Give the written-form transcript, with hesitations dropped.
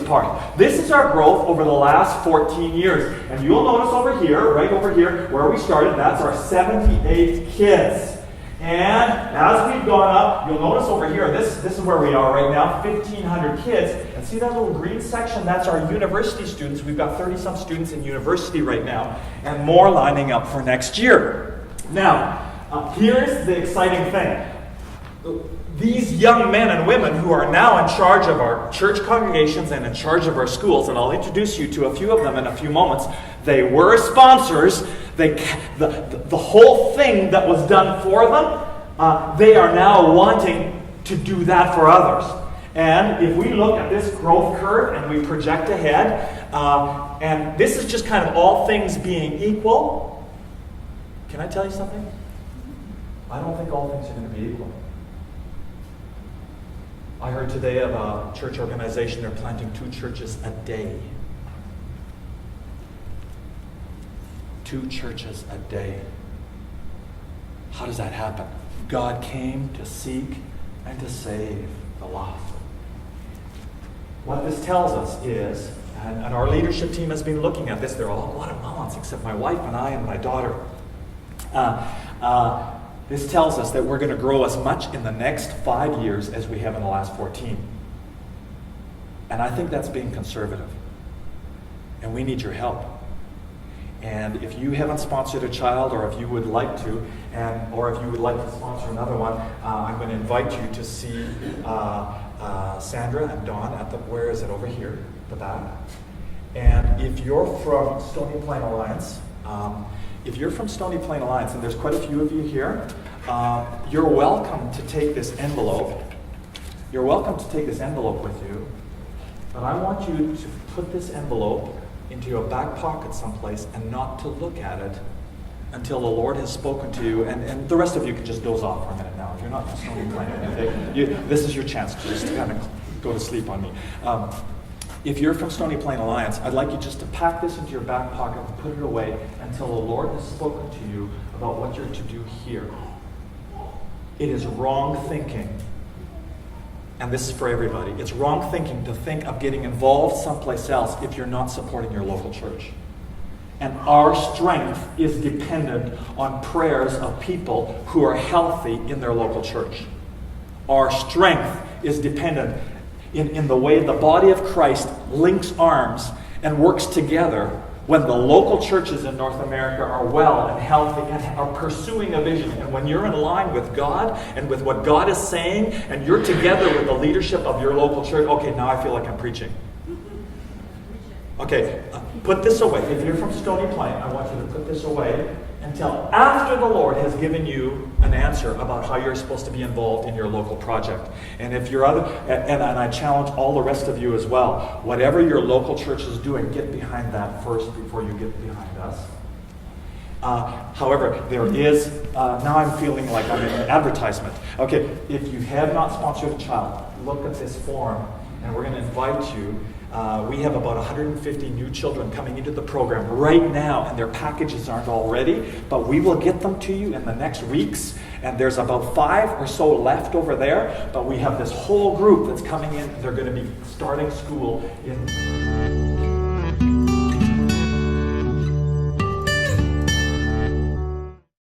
part. This is our growth over the last 14 years. And you'll notice over here, right over here, where we started, that's our 78 kids. And as we've gone up, you'll notice over here, this is where we are right now, 1,500 kids. And see that little green section? That's our university students. We've got 30-some students in university right now, and more lining up for next year. Now, here's the exciting thing. These young men and women who are now in charge of our church congregations and in charge of our schools, and I'll introduce you to a few of them in a few moments, they were sponsors. The whole thing that was done for them, they are now wanting to do that for others. And if we look at this growth curve and we project ahead, and this is just kind of all things being equal, can I tell you something? I don't think all things are going to be equal. I heard today of a church organization, they're planting 2 churches a day. 2 churches a day. How does that happen? God came to seek and to save the lost. What this tells us is, and our leadership team has been looking at this, they're all Guatemalans except my wife and I and my daughter. This tells us that we're going to grow as much in the next 5 years as we have in the last 14. And I think that's being conservative. And we need your help. And if you haven't sponsored a child, or if you would like to, or if you would like to sponsor another one, I'm going to invite you to see Sandra and Dawn at where is it, over here, the back. And if you're from Stony Plain Alliance, and there's quite a few of you here, you're welcome to take this envelope. You're welcome to take this envelope with you, but I want you to put this envelope into your back pocket someplace and not to look at it until the Lord has spoken to you. And the rest of you can just doze off for a minute now. If you're not Stony Plain, this is your chance to just kind of go to sleep on me. If you're from Stony Plain Alliance, I'd like you just to pack this into your back pocket and put it away until the Lord has spoken to you about what you're to do here. It is wrong thinking, and this is for everybody, it's wrong thinking to think of getting involved someplace else if you're not supporting your local church. And our strength is dependent on prayers of people who are healthy in their local church. Our strength is dependent in the way the body of Christ links arms and works together when the local churches in North America are well and healthy and are pursuing a vision. And when you're in line with God and with what God is saying, and you're together with the leadership of your local church, okay, now I feel like I'm preaching. Okay, put this away. If you're from Stony Plain, I want you to put this away until after the Lord has given you an answer about how you're supposed to be involved in your local project. And if you're and I challenge all the rest of you as well, whatever your local church is doing, get behind that first before you get behind us. However, there is, now I'm feeling like I'm in an advertisement. Okay, if you have not sponsored a child, look at this form, and we're going to invite you. We have about 150 new children coming into the program right now, and their packages aren't all ready, but we will get them to you in the next weeks. And there's about 5 or so left over there, but we have this whole group that's coming in. They're going to be starting school in